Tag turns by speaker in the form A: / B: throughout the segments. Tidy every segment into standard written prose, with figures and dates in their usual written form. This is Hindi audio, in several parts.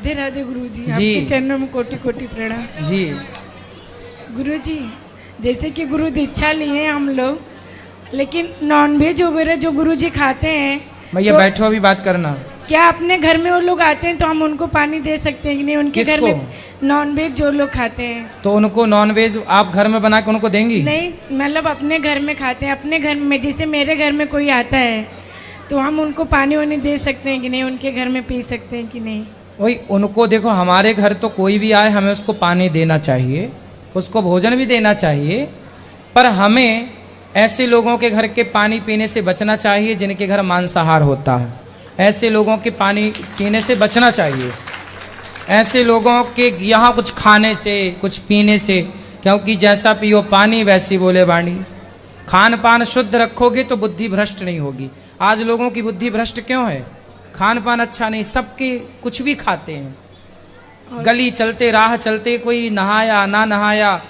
A: राधे राधे गुरुजी,
B: जी।
A: आपके चरणों में कोटि कोटि प्रणाम।
B: जी।
A: गुरुजी, जैसे कि गुरु दीक्षा लिए हैं हम लोग, लेकिन नॉनवेज वगैरह जो गुरुजी खाते हैं,
B: भैया
A: तो
B: बैठो, अभी बात करना।
A: क्या अपने घर में वो लोग आते हैं तो हम उनको पानी दे सकते हैं कि नहीं? उनके घर
B: किसको?
A: में नॉनवेज जो लोग खाते हैं,
B: तो उनको नॉनवेज आप घर में बना के उनको देंगी?
A: नहीं मतलब अपने घर में खाते हैं, अपने घर में, जैसे मेरे घर में कोई आता है तो हम उनको पानी वानी दे सकते हैं कि नहीं? उनके घर में पी सकते हैं कि नहीं?
B: वही उनको देखो, हमारे घर तो कोई भी आए हमें उसको पानी देना चाहिए, उसको भोजन भी देना चाहिए, पर हमें ऐसे लोगों के घर के पानी पीने से बचना चाहिए जिनके घर मांसाहार होता है। ऐसे लोगों के पानी पीने से बचना चाहिए, ऐसे लोगों के यहाँ कुछ खाने से कुछ पीने से, क्योंकि जैसा पियो पानी वैसी बोले वाणी। खान पान शुद्ध रखोगे तो बुद्धि भ्रष्ट नहीं होगी। आज लोगों की बुद्धि भ्रष्ट क्यों है? खान पान अच्छा नहीं, सबके कुछ भी खाते हैं, गली चलते राह चलते कोई नहाया ना नहाया।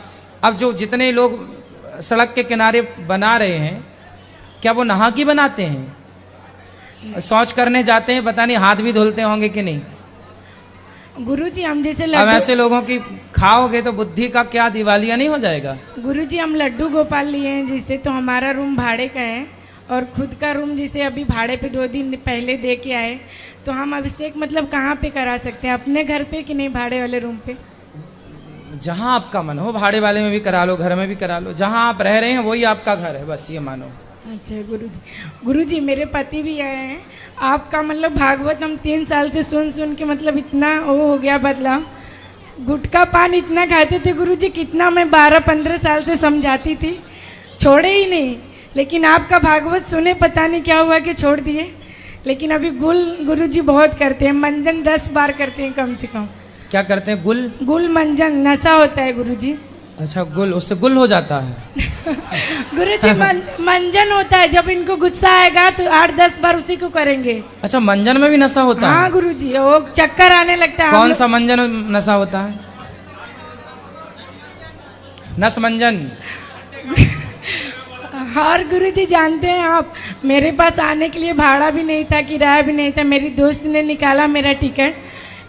B: अब जो जितने लोग सड़क के किनारे बना रहे हैं, क्या वो नहा के बनाते हैं? शौच करने जाते हैं, पता नहीं हाथ भी धुलते होंगे कि नहीं।
A: गुरुजी हम जैसे
B: अब ऐसे लोगों की खाओगे तो बुद्धि का क्या दिवालिया नहीं हो जाएगा?
A: गुरुजी हम लड्डू गोपाल लिए हैं जिससे, तो हमारा रूम भाड़े का है और खुद का रूम जिसे अभी भाड़े पे 2 दिन पहले दे के आए, तो हम अभिषेक मतलब कहाँ पे करा सकते हैं? अपने घर पे कि नहीं भाड़े वाले रूम पे?
B: जहाँ आपका मन हो, भाड़े वाले में भी करा लो, घर में भी करा लो, जहाँ आप रह रहे हैं वही आपका घर है, बस ये मानो।
A: अच्छा गुरुजी मेरे पति भी आए हैं, आपका मतलब भागवत हम 3 साल से सुन सुन के मतलब इतना वो हो गया बदलाव। गुटखा पान इतना खाते थे गुरुजी, कितना मैं 12-15 साल से समझाती थी, छोड़े ही नहीं। लेकिन आपका भागवत सुने पता नहीं क्या हुआ कि छोड़ दिए। लेकिन अभी गुल गुरुजी बहुत करते हैं, मंजन 10 बार करते हैं कम से कम।
B: क्या करते हैं? गुल?
A: गुल मंजन नशा होता है गुरुजी।
B: अच्छा, गुल, उससे गुल हो जाता है?
A: गुरुजी मंजन होता है, जब इनको गुस्सा आएगा तो 8-10 बार उसी को करेंगे।
B: अच्छा, मंजन में भी नशा होता है?
A: हाँ गुरुजी, वो चक्कर आने लगता है।
B: कौन सा मंजन नशा होता है? नस मंजन।
A: और गुरुजी जानते हैं आप, मेरे पास आने के लिए भाड़ा भी नहीं था, किराया भी नहीं था, मेरी दोस्त ने निकाला मेरा टिकट।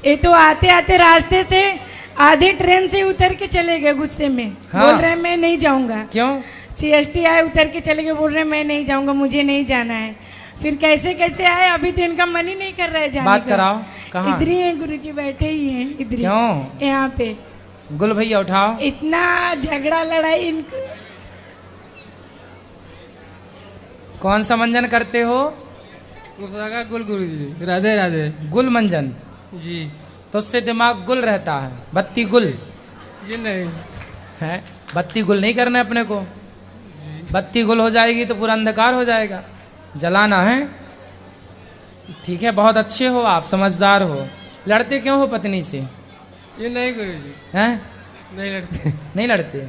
A: ये तो आते आते रास्ते से आधे ट्रेन से उतर के चले गए गुस्से में।
B: हाँ।
A: बोल रहे हैं मैं नहीं जाऊंगा।
B: क्यों?
A: CST आए, उतर के चले गए, बोल रहे हैं मैं नहीं जाऊंगा, मुझे नहीं जाना है। फिर कैसे कैसे आए, अभी तो इनका मन ही नहीं कर रहा है जाने
B: बात
A: का।
B: कराओ, कहाँ?
A: इधर ही है गुरुजी, बैठे ही हैं इधर ही।
B: क्यों?
A: यहाँ पे
B: गुल भैया उठाओ।
A: इतना झगड़ा लड़ाई इनको।
B: कौन सा मंजन करते हो?
C: गुल गुरुजी, राधे राधे।
B: गुल मंजन
C: जी।
B: तो उससे दिमाग गुल रहता है, बत्ती गुल
C: जी नहीं
B: है। बत्ती गुल नहीं करना है अपने को। बत्ती गुल हो जाएगी तो पूरा अंधकार हो जाएगा, जलाना है। ठीक है, बहुत अच्छे हो आप, समझदार हो। लड़ते क्यों हो पत्नी से?
C: ये नहीं गुरुजी,
B: हैं?
C: नहीं लड़ते।
B: नहीं लड़ते?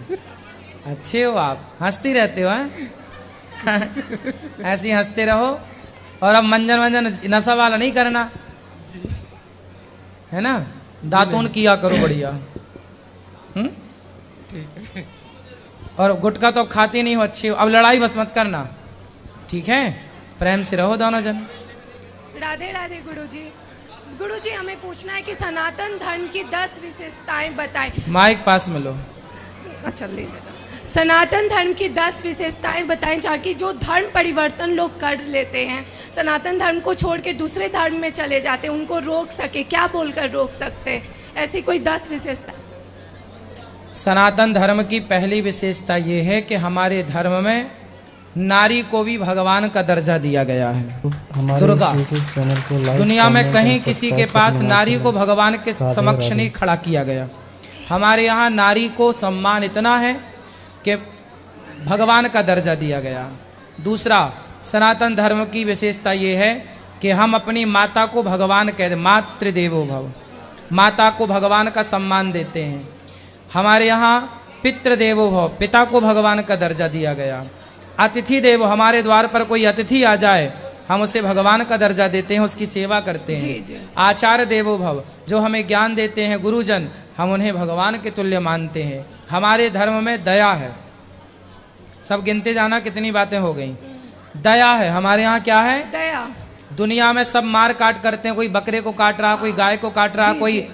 B: अच्छे हो आप, हंसती रहते हो हैं? ऐसे ही हंसते रहो। और अब मंजन नशा वाला नहीं करना है ना, दातून किया करो बढ़िया।
C: ठीक है।
B: और गुटखा तो खाते नहीं हो, अच्छे हो। अब लड़ाई बस मत करना, ठीक है? प्रेम से रहो दोनों जन।
D: राधे राधे गुरुजी। गुरुजी हमें पूछना है कि सनातन धर्म की 10 विशेषताएं बताएं।
B: माइक पास में लो।
D: अच्छा ले लेना। सनातन धर्म की 10 विशेषताएं बताएं, ताकि जो धर्म परिवर्तन लोग कर लेते हैं, सनातन धर्म को छोड़ के दूसरे धर्म में चले जाते हैं, उनको रोक सके, क्या बोलकर रोक सकते हैं? ऐसी कोई 10 विशेषता।
B: सनातन धर्म की पहली विशेषता ये है कि हमारे धर्म में नारी को भी भगवान का दर्जा दिया गया है। दुर्गा, दुनिया में कहीं किसी के पास नारी को भगवान के समक्ष नहीं खड़ा किया गया। हमारे यहाँ नारी को सम्मान इतना है कि भगवान का दर्जा दिया गया। दूसरा, सनातन धर्म की विशेषता ये है कि हम अपनी माता को भगवान कहते, मातृदेवो भव, माता को भगवान का सम्मान देते हैं। हमारे यहाँ पितृदेवो भव, पिता को भगवान का दर्जा दिया गया। अतिथि देवो, हमारे द्वार पर कोई अतिथि आ जाए हम उसे भगवान का दर्जा देते हैं, उसकी सेवा करते हैं।
D: जी, जी।
B: आचार्य देवो भव, जो हमें ज्ञान देते हैं गुरुजन, हम उन्हें भगवान के तुल्य मानते हैं। हमारे धर्म में दया है। सब गिनते जाना कितनी बातें हो गई। दया है हमारे यहाँ। क्या है?
D: दया।
B: दुनिया में सब मार काट करते हैं, कोई बकरे को काट रहा, कोई गाय को काट रहा, कोई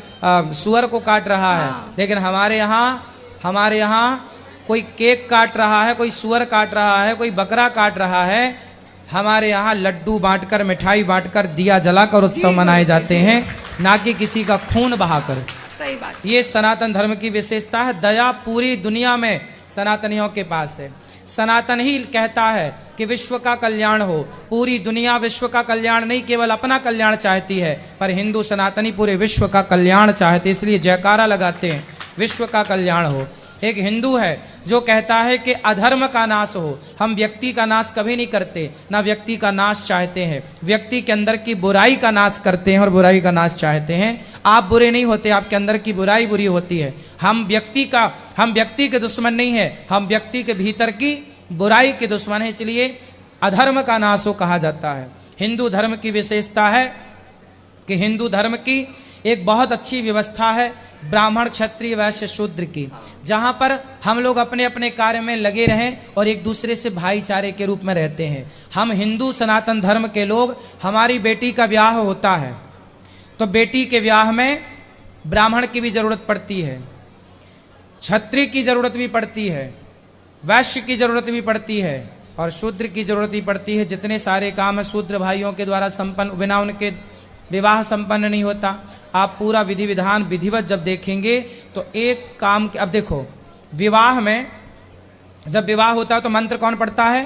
B: सुअर को काट रहा है, लेकिन हमारे यहाँ कोई केक काट रहा है, कोई सुअर काट रहा है, कोई बकरा काट रहा है। हमारे यहाँ लड्डू बांटकर, मिठाई बांटकर, दिया जलाकर उत्सव मनाए जाते हैं, ना कि किसी का खून बहाकर।
D: सही बात।
B: ये सनातन धर्म की विशेषता है। दया पूरी दुनिया में सनातनियों के पास है। सनातन ही कहता है कि विश्व का कल्याण हो। पूरी दुनिया विश्व का कल्याण नहीं, केवल अपना कल्याण चाहती है, पर हिंदू सनातनी पूरे विश्व का कल्याण चाहते, इसलिए जयकारा लगाते हैं विश्व का कल्याण हो। एक हिंदू है जो कहता है कि अधर्म का नाश हो। हम व्यक्ति का नाश कभी नहीं करते, ना व्यक्ति का नाश चाहते हैं, व्यक्ति के अंदर की बुराई का नाश करते हैं और बुराई का नाश चाहते हैं। आप बुरे नहीं होते, आपके अंदर की बुराई बुरी होती है। हम व्यक्ति के दुश्मन नहीं है, हम व्यक्ति के भीतर की बुराई के दुश्मन है, इसलिए अधर्म का नाश हो कहा जाता है। हिंदू धर्म की विशेषता है कि हिंदू धर्म की एक बहुत अच्छी व्यवस्था है ब्राह्मण, क्षत्रिय, वैश्य, शूद्र की, जहां पर हम लोग अपने अपने कार्य में लगे रहें और एक दूसरे से भाईचारे के रूप में रहते हैं। हम हिंदू सनातन धर्म के लोग, हमारी बेटी का ब्याह होता है तो बेटी के ब्याह में ब्राह्मण की भी जरूरत पड़ती है, क्षत्रिय की जरूरत भी पड़ती है, वैश्य की जरूरत भी पड़ती है और शूद्र की जरूरत भी पड़ती है। जितने सारे काम है शूद्र भाइयों के द्वारा संपन्न, बिना उनके विवाह संपन्न नहीं होता। आप पूरा विधि विधान विधिवत जब देखेंगे तो एक काम, अब देखो विवाह में जब विवाह होता है तो मंत्र कौन पढ़ता है?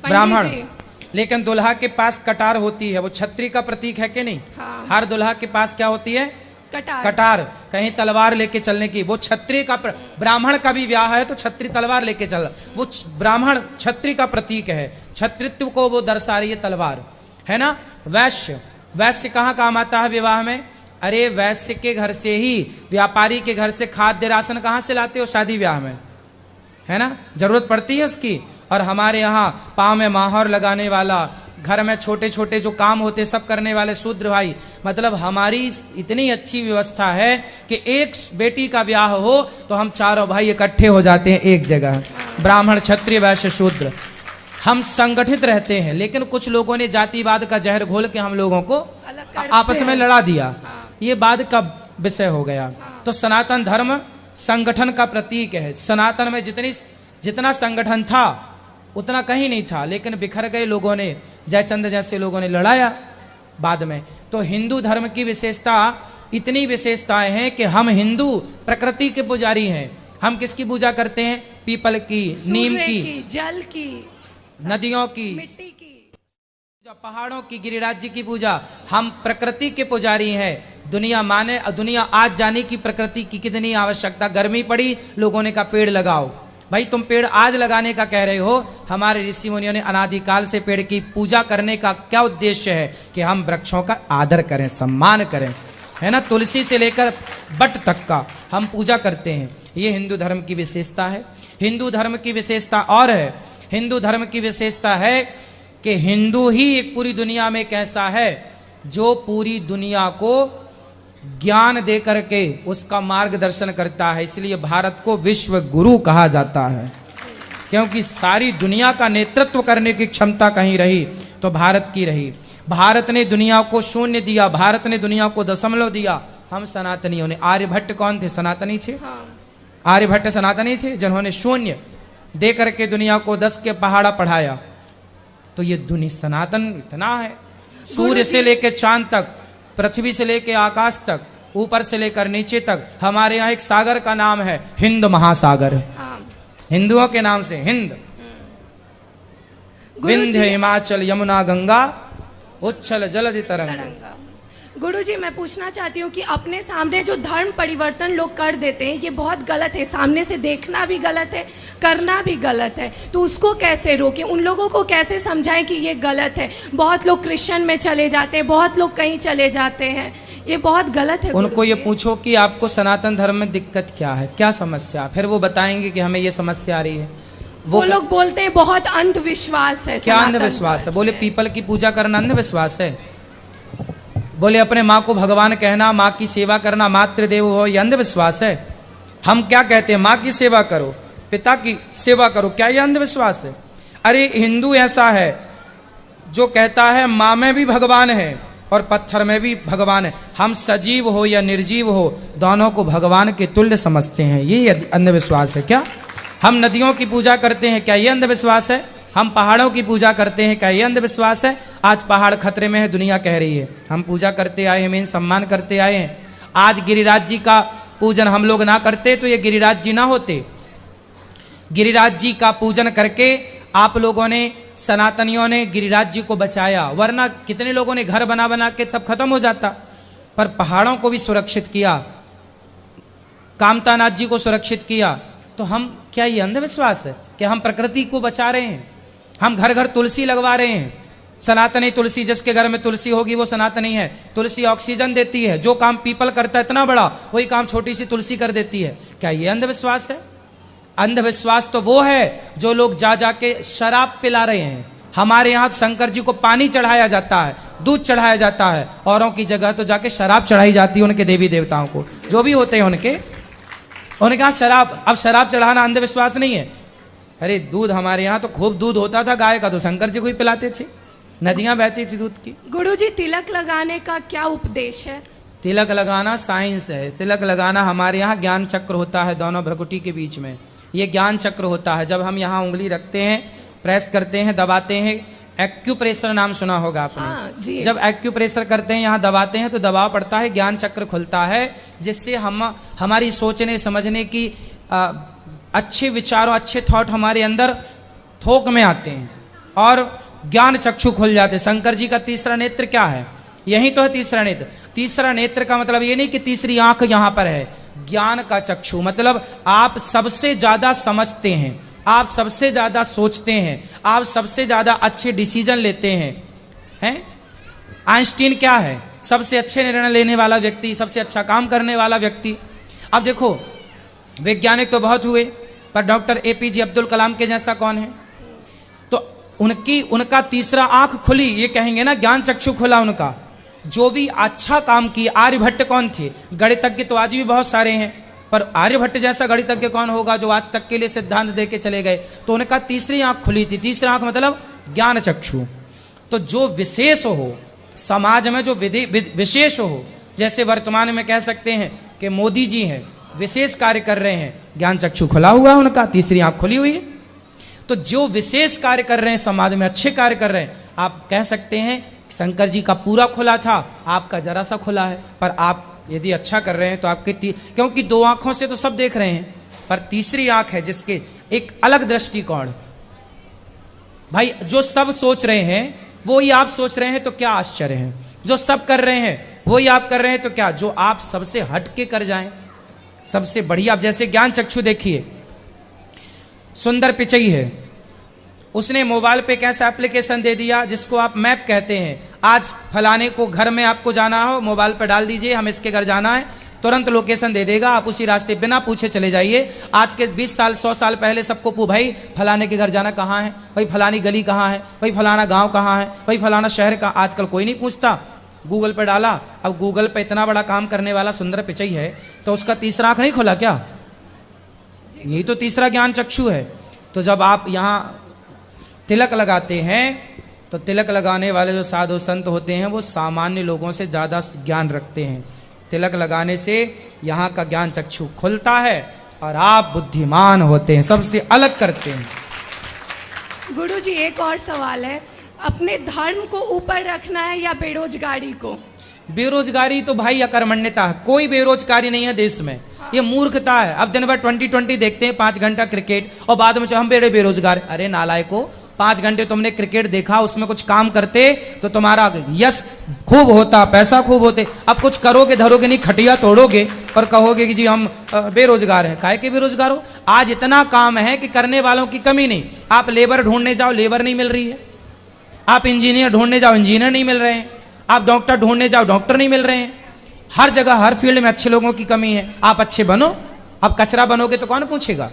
B: ब्राह्मण। लेकिन दुल्हा के पास कटार होती है, वो छत्री का प्रतीक है कि नहीं?
D: हाँ।
B: हर दुल्हा के पास क्या होती है? कटार। कहीं तलवार लेके चलने की, वो छत्री का ब्राह्मण का भी ब्याह है तो छत्री तलवार लेके चल, वो ब्राह्मण छत्री का प्रतीक है, छत्रित्व को वो दर्शा रही है तलवार, है ना। वैश्य कहाँ काम आता है विवाह में? अरे वैश्य के घर से ही, व्यापारी के घर से खाद्य राशन कहाँ से लाते हो? शादी ब्याह में, है ना, जरूरत पड़ती है उसकी। और हमारे यहाँ पाँव में माहौर लगाने वाला, घर में छोटे छोटे जो काम होते सब करने वाले शूद्र भाई, मतलब हमारी इतनी अच्छी व्यवस्था है कि एक बेटी का ब्याह हो तो हम चारों भाई इकट्ठे हो जाते हैं एक जगह, ब्राह्मण, क्षत्रिय, वैश्य, शूद्र। हम संगठित रहते हैं, लेकिन कुछ लोगों ने जातिवाद का जहर घोल के हम लोगों को आपस में लड़ा दिया, ये बाद का विषय हो गया। तो सनातन धर्म संगठन का प्रतीक है। सनातन में जितना संगठन था उतना कहीं नहीं था, लेकिन बिखर गए लोगों ने, जयचंद जैसे लोगों ने लड़ाया बाद में। तो हिंदू धर्म की विशेषता, इतनी विशेषताएं हैं कि हम हिंदू प्रकृति के पुजारी हैं। हम किसकी पूजा करते हैं? पीपल की, नीम की,
D: जल की,
B: नदियों की,
D: मिट्टी की,
B: पहाड़ों की, गिरिराज जी की पूजा। हम प्रकृति के पुजारी हैं। दुनिया आज जाने की प्रकृति की कितनी आवश्यकता। गर्मी पड़ी, लोगों ने कहा पेड़ लगाओ। भाई तुम पेड़ आज लगाने का कह रहे हो, हमारे ऋषि मुनियों ने अनादिकाल से पेड़ की पूजा करने का क्या उद्देश्य है कि हम वृक्षों का आदर करें, सम्मान करें, है ना। तुलसी से लेकर बट तक का हम पूजा करते हैं। ये हिंदू धर्म की विशेषता है। हिंदू धर्म की विशेषता और है, हिंदू धर्म की विशेषता है कि हिंदू ही एक पूरी दुनिया में एक ऐसा है जो पूरी दुनिया को ज्ञान दे करके उसका मार्गदर्शन करता है। इसलिए भारत को विश्व गुरु कहा जाता है, क्योंकि सारी दुनिया का नेतृत्व करने की क्षमता कहीं रही तो भारत की रही। भारत ने दुनिया को शून्य दिया, भारत ने दुनिया को दशमलव दिया। हम सनातनियों ने, आर्यभट्ट कौन थे? सनातनी थे। आर्यभट्ट सनातनी थे जिन्होंने शून्य दे करके दुनिया को 10 के पहाड़ा पढ़ाया। तो ये दुनिया सनातन इतना है, सूर्य से लेकर चांद तक, पृथ्वी से लेकर आकाश तक, ऊपर से लेकर नीचे तक। हमारे यहाँ एक सागर का नाम है हिंद महासागर, हिंदुओं के नाम से हिंद। विंध्य, हिमाचल, यमुना, गंगा, उच्छल जलधि तरंग।
D: गुरुजी, मैं पूछना चाहती हूँ कि अपने सामने जो धर्म परिवर्तन लोग कर देते हैं, ये बहुत गलत है। सामने से देखना भी गलत है, करना भी गलत है। तो उसको कैसे रोकें? उन लोगों को कैसे समझाएं कि ये गलत है? बहुत लोग क्रिश्चियन में चले जाते हैं, बहुत लोग कहीं चले जाते हैं, ये बहुत गलत है।
B: उनको ये पूछो कि आपको सनातन धर्म में दिक्कत क्या है, क्या समस्या, फिर वो बताएंगे कि हमें ये समस्या आ रही है।
D: वो लोग बोलते हैं बहुत अंधविश्वास है।
B: क्या अंधविश्वास है? बोले पीपल की पूजा करना अंधविश्वास है। बोले अपने माँ को भगवान कहना, माँ की सेवा करना, मातृदेवो भव, ये अंधविश्वास है। हम क्या कहते हैं? माँ की सेवा करो, पिता की सेवा करो, क्या ये अंधविश्वास है? अरे हिंदू ऐसा है जो कहता है माँ में भी भगवान है और पत्थर में भी भगवान है, हम सजीव हो या निर्जीव हो दोनों को भगवान के तुल्य समझते हैं, ये अंधविश्वास है क्या? हम नदियों की पूजा करते हैं, क्या ये अंधविश्वास है? हम पहाड़ों की पूजा करते हैं, क्या ये अंधविश्वास है? आज पहाड़ खतरे में है, दुनिया कह रही है, हम पूजा करते आए हैं, सम्मान करते आए हैं। आज गिरिराज जी का पूजन हम लोग ना करते तो ये गिरिराज जी ना होते। गिरिराज जी का पूजन करके आप लोगों ने, सनातनियों ने गिरिराज जी को बचाया, वरना कितने लोगों ने घर बना बना के सब खत्म हो जाता। पर पहाड़ों को भी सुरक्षित किया, कामतानाथ जी को सुरक्षित किया। तो हम, क्या ये अंधविश्वास है कि हम प्रकृति को बचा रहे हैं? हम घर घर तुलसी लगवा रहे हैं, सनातनी तुलसी, जिसके घर में तुलसी होगी वो सनातनी है। तुलसी ऑक्सीजन देती है, जो काम पीपल करता है इतना बड़ा, वही काम छोटी सी तुलसी कर देती है। क्या ये अंधविश्वास है? अंधविश्वास तो वो है जो लोग जा जाके शराब पिला रहे हैं। हमारे यहाँ शंकर जी को पानी चढ़ाया जाता है, दूध चढ़ाया जाता है, औरों की जगह तो जाके शराब चढ़ाई जाती है उनके देवी देवताओं को, जो भी होते हैं उनके यहाँ शराब। अब शराब चढ़ाना अंधविश्वास नहीं है? अरे दूध हमारे यहाँ तो खूब दूध होता था गाय का, तो शंकर जी को ही पिलाते थे, नदियां बहती थी दूध की।
D: गुरुजी, तिलक लगाने का क्या उपदेश है?
B: तिलक लगाना साइंस है। तिलक लगाना हमारे यहाँ ज्ञान चक्र होता है दोनों भ्रकुटी के बीच में, ये ज्ञान चक्र होता है। जब हम यहाँ उंगली रखते हैं, प्रेस करते हैं, दबाते हैं, एक्यूप्रेशर नाम सुना होगा आपने।
D: जी।
B: जब एक्यूप्रेशर करते हैं, यहाँ दबाते हैं तो दबाव पड़ता है, ज्ञान चक्र खुलता है, जिससे हम हमारी सोचने समझने की अच्छे विचारों, अच्छे थॉट हमारे अंदर थोक में आते हैं और ज्ञान चक्षु खुल जाते। शंकर जी का तीसरा नेत्र क्या है? यही तो है तीसरा नेत्र। तीसरा नेत्र का मतलब ये नहीं कि तीसरी आंख यहां पर है, ज्ञान का चक्षु मतलब आप सबसे ज्यादा समझते हैं, आप सबसे ज्यादा सोचते हैं, आप सबसे ज्यादा अच्छे डिसीजन लेते हैं। आइंस्टीन क्या है? सबसे अच्छे निर्णय लेने वाला व्यक्ति, सबसे अच्छा काम करने वाला व्यक्ति। अब देखो, वैज्ञानिक तो बहुत हुए, पर डॉक्टर एपीजे अब्दुल कलाम के जैसा कौन है? तो उनका तीसरा आंख खुली, ये कहेंगे ना, ज्ञान चक्षु खुला उनका। जो भी अच्छा काम किया, आर्यभट्ट कौन थे? गणितज्ञ तो आज भी बहुत सारे हैं, पर आर्यभट्ट जैसा गणितज्ञ कौन होगा जो आज तक के लिए सिद्धांत दे के चले गए? तो उनका तीसरी आंख खुली थी। तीसरा आंख मतलब ज्ञान चक्षु। तो जो विशेष हो समाज में, जो विशेष हो, जैसे वर्तमान में कह सकते हैं कि मोदी जी हैं, विशेष कार्य कर रहे हैं, ज्ञान चक्षु खुला हुआ है उनका, तीसरी आंख खुली हुई है। तो जो विशेष कार्य कर रहे हैं समाज में, अच्छे कार्य कर रहे हैं, आप कह सकते हैं शंकर जी का पूरा खुला था, आपका जरा सा खुला है। पर आप यदि अच्छा कर रहे हैं तो आपके क्योंकि दो आंखों से तो सब देख रहे हैं, पर तीसरी आंख है जिसके एक अलग दृष्टिकोण। भाई जो सब सोच रहे हैं वो ही आप सोच रहे हैं तो क्या आश्चर्य है? जो सब कर रहे हैं वो ही आप कर रहे हैं तो क्या? जो आप सबसे हट के कर जाएं, सबसे बढ़िया। जैसे ज्ञान चक्षु देखिए, सुंदर पिचई है, उसने मोबाइल पे कैसा एप्लीकेशन दे दिया जिसको आप मैप कहते हैं। आज फलाने को घर में आपको जाना हो, मोबाइल पे डाल दीजिए हम इसके घर जाना है, तुरंत लोकेशन दे देगा, आप उसी रास्ते बिना पूछे चले जाइए। आज के 20 साल 100 साल पहले सबको भाई फलाने के घर जाना कहाँ है, भाई फलानी गली कहाँ है, भाई फलाना गांव कहाँ है, भाई फलाना शहर का, आजकल कोई नहीं पूछता, गूगल पे डाला। अब गूगल पे इतना बड़ा काम करने वाला सुंदर पिचई है, तो उसका तीसरा आंख नहीं खुला क्या? यही तो तीसरा ज्ञान चक्षु है। तो जब आप यहाँ तिलक लगाते हैं तो तिलक लगाने वाले जो साधु संत होते हैं वो सामान्य लोगों से ज़्यादा ज्ञान रखते हैं। तिलक लगाने से यहाँ का ज्ञान चक्षु खुलता है और आप बुद्धिमान होते हैं, सबसे अलग करते हैं।
D: गुरुजी, एक और सवाल है, अपने धर्म को ऊपर रखना है या बेरोजगारी को?
B: बेरोजगारी तो भाई अकर्मण्यता है, कोई बेरोजगारी नहीं है देश में, ये मूर्खता है। अब दिन भर 2020 देखते हैं, 5 घंटा क्रिकेट, और बाद में हम बड़े बेरोजगार। अरे नालायको, 5 घंटे तुमने क्रिकेट देखा, उसमें कुछ काम करते तो तुम्हारा यश खूब होता, पैसा खूब होते। अब कुछ करोगे धरोगे नहीं, खटिया तोड़ोगे और कहोगे कि जी हम बेरोजगार हैं। काहे के बेरोजगार हो? आज इतना काम है कि करने वालों की कमी नहीं। आप लेबर ढूंढने जाओ, लेबर नहीं मिल रही है। आप इंजीनियर ढूंढने जाओ, इंजीनियर नहीं मिल रहे हैं। आप डॉक्टर ढूंढने जाओ, डॉक्टर नहीं मिल रहे हैं। हर जगह हर फील्ड में अच्छे लोगों की कमी है। आप अच्छे बनो, अब कचरा बनोगे तो कौन पूछेगा?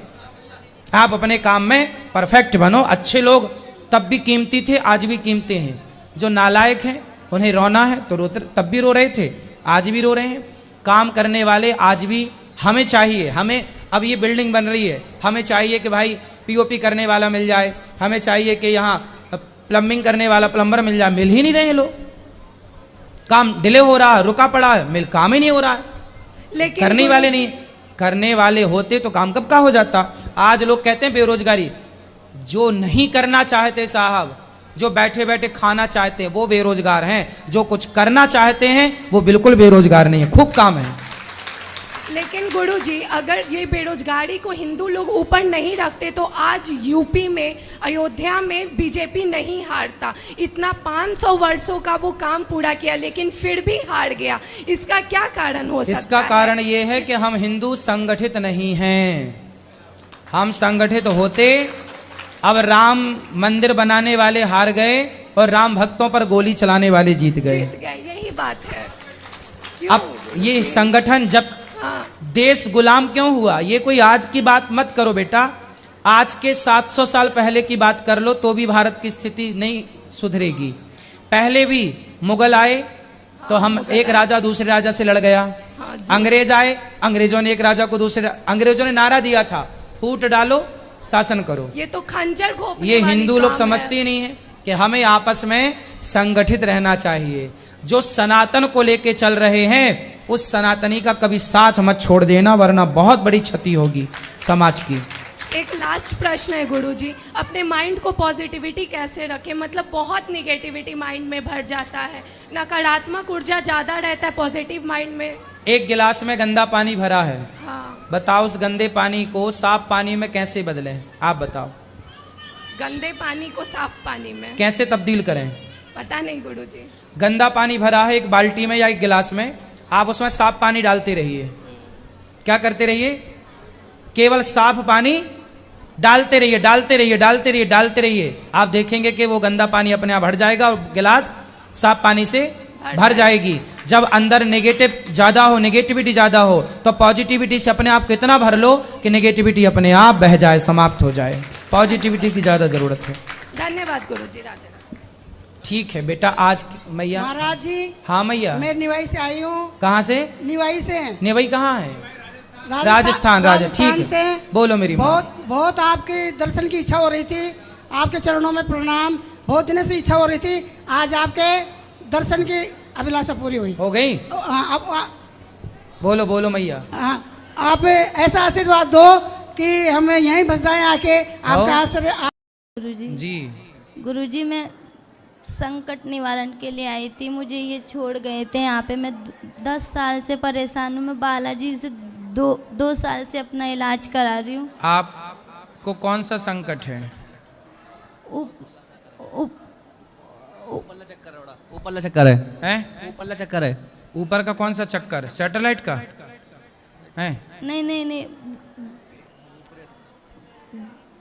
B: आप अपने काम में परफेक्ट बनो। अच्छे लोग तब भी कीमती थे, आज भी कीमती हैं। जो नालायक हैं उन्हें रोना है तो रोते, तब भी रो रहे थे, आज भी रो रहे हैं। काम करने वाले आज भी हमें चाहिए। हमें अब ये बिल्डिंग बन रही है, हमें चाहिए कि भाई पीओपी करने वाला मिल जाए, हमें चाहिए कि यहाँ प्लम्बिंग करने वाला प्लम्बर मिल जाए, मिल ही नहीं रहे लोग। काम डिले हो रहा है, रुका पड़ा है, मिल काम ही नहीं हो रहा है,
D: लेकिन
B: करने
D: गुरु
B: वाले
D: जी-
B: नहीं। करने वाले होते तो काम कब का हो जाता। आज लोग कहते हैं बेरोजगारी, जो नहीं करना चाहते साहब, जो बैठे बैठे खाना चाहते हैं वो बेरोजगार हैं, जो कुछ करना चाहते हैं वो बिल्कुल बेरोजगार नहीं है, खूब काम है।
D: लेकिन गुरुजी, अगर ये बेरोजगारी को हिंदू लोग ऊपर नहीं रखते तो आज यूपी में, अयोध्या में बीजेपी नहीं हारता। इतना 500 वर्षों का वो काम पूरा किया लेकिन फिर भी हार गया। इसका क्या कारण हो सकता
B: इसका
D: है?
B: कारण ये है कि हम हिंदू संगठित नहीं हैं। हम संगठित होते, अब राम मंदिर बनाने वाले हार गए और राम भक्तों पर गोली चलाने वाले जीत गए।
D: जीत गए, यही बात है। क्यों?
B: अब ये संगठन, जब
D: हाँ,
B: देश गुलाम क्यों हुआ, ये कोई आज की बात मत करो बेटा, आज के 700 साल पहले की बात कर लो तो भी भारत की स्थिति नहीं सुधरेगी। पहले भी मुगल आए तो हम एक राजा दूसरे राजा से लड़ गया,
D: हाँ जी।
B: अंग्रेज आए, अंग्रेजों ने एक राजा को दूसरे, अंग्रेजों ने नारा दिया था फूट डालो शासन करो।
D: ये तो खंजर घोंपने
B: ये
D: वाली
B: हिंदू लोग
D: काम
B: समझते ही नहीं है कि हमें आपस में संगठित रहना चाहिए। जो सनातन को लेके चल रहे हैं उस सनातनी का कभी साथ मत छोड़ देना, वरना बहुत बड़ी क्षति होगी समाज की।
D: एक लास्ट प्रश्न है गुरुजी, अपने माइंड को पॉजिटिविटी कैसे रखें? मतलब बहुत निगेटिविटी माइंड में भर जाता है, नकारात्मक ऊर्जा ज़्यादा रहता है पॉजिटिव माइंड में।
B: एक गिलास में गंदा पानी भरा है,
D: हाँ,
B: बताओ उस गंदे पानी को साफ पानी में कैसे बदलें? आप बताओ,
D: गंदे पानी को साफ पानी में
B: कैसे तब्दील करें?
D: पता नहीं गुरुजी।
B: गंदा पानी भरा है एक बाल्टी में या एक गिलास में, आप उसमें साफ पानी डालते रहिए। क्या करते रहिए? केवल साफ पानी डालते रहिए, डालते रहिए, डालते रहिए, डालते रहिए। आप देखेंगे कि वो गंदा पानी अपने आप भर जाएगा और गिलास साफ पानी से भर जाएगी। जब अंदर नेगेटिव ज्यादा हो, नेगेटिविटी ज्यादा हो, तो पॉजिटिविटी से अपने आप को इतना भर लो कि नेगेटिविटी अपने आप बह जाए, समाप्त हो जाए। पॉजिटिविटी की ज्यादा जरूरत है।
D: धन्यवाद गुरुजी, राधे राधे।
B: ठीक है बेटा, आज मैया।
E: महाराज जी,
B: हाँ मैया।
E: मैं निवाई से आई हूँ।
B: कहाँ से?
E: निवाई से।
B: नेवई कहाँ है? राजस्थान। ठीक
E: से।
B: है, बोलो मेरी माँ।
E: बहुत आपके दर्शन की इच्छा हो रही थी, आपके चरणों में प्रणाम। बहुत दिनों से इच्छा हो रही थी, आज आपके दर्शन की अभिलाषा पूरी हुई।
B: हो गई? बोलो बोलो मैया।
E: आप ऐसा आशीर्वाद दो कि हमें यहीं बस जाए आके आपका आशीर्वाद।
F: गुरुजी
B: जी
F: गुरुजी, मैं संकट निवारण के लिए आई थी, मुझे ये छोड़ गए थे यहाँ पे। मैं 10 साल से परेशान हूँ। मैं बालाजी से दो साल से अपना इलाज करा रही हूँ।
B: आपको कौन सा संकट है?
G: ऊपरला चक्कर है।
B: हैं?
G: ऊपरला चक्कर है।
B: ऊपर का कौन सा चक्कर? सैटेलाइट का है?
F: नहीं नहीं नहीं,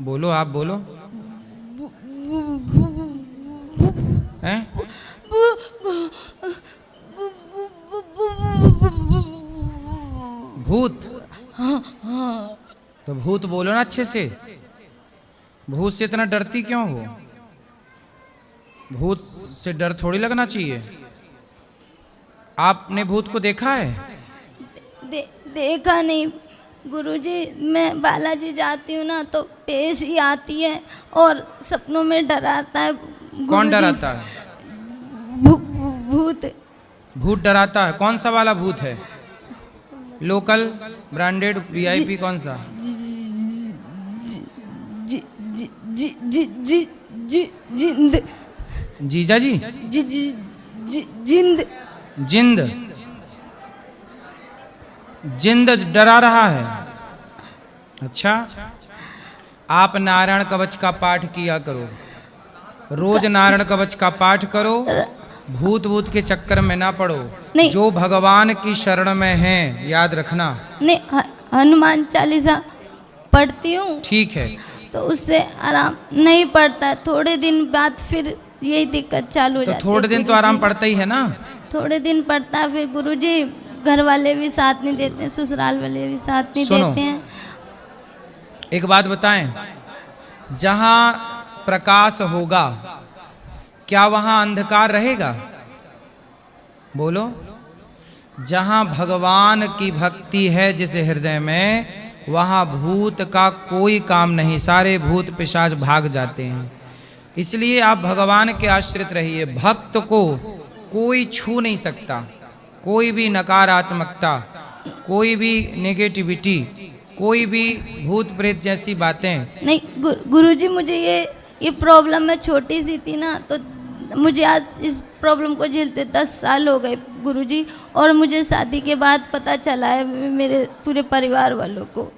B: बोलो, आप बोलो। हैं? भूत? तो भूत बोलो ना अच्छे से। भूत से इतना डरती क्यों हो? भूत से डर थोड़ी लगना चाहिए। आपने भूत को देखा है?
F: देखा नहीं गुरुजी। मैं बालाजी जाती हूँ ना तो पेश ही आती है और सपनों में डराता है।
B: कौन
F: गुरुजी,
B: डराता है?
F: भूत।
B: भूत डराता है? कौन सा वाला भूत है? लोकल, ब्रांडेड, वीआईपी, कौन सा?
F: जिंद।
B: जीजा जी?
F: जिंद।
B: जिंद? जिंद डरा रहा है? अच्छा, आप नारायण कवच का पाठ किया करो, रोज नारायण कवच का पाठ करो। भूत के चक्कर में ना पड़ो।
F: नहीं।
B: जो भगवान की शरण में है, याद रखना।
F: नहीं, हनुमान चालीसा पढ़ती हूँ।
B: ठीक है।
F: तो उससे आराम नहीं पड़ता है, थोड़े दिन बाद फिर यही दिक्कत चालू हो
B: तो
F: जाती है।
B: थोड़े दिन तो
F: गुरुजी।
B: आराम पड़ता ही है ना।
F: थोड़े दिन पड़ता है, फिर गुरुजी घर वाले भी साथ नहीं देते हैं, ससुराल वाले भी साथ नहीं
B: सुनो।
F: देते हैं।
B: एक बात बताएं, जहां प्रकाश होगा क्या वहां अंधकार रहेगा? बोलो। जहां भगवान की भक्ति है जिस हृदय में, वहां भूत का कोई काम नहीं, सारे भूत पिशाच भाग जाते हैं। इसलिए आप भगवान के आश्रित रहिए। भक्त को कोई छू नहीं सकता, कोई भी नकारात्मकता, कोई भी नेगेटिविटी, कोई भी भूत प्रेत जैसी बातें।
F: नहीं गुरुजी, मुझे ये प्रॉब्लम में छोटी सी थी ना, तो मुझे आज इस प्रॉब्लम को झेलते 10 साल हो गए गुरुजी, और मुझे शादी के बाद पता चला है मेरे पूरे परिवार वालों को।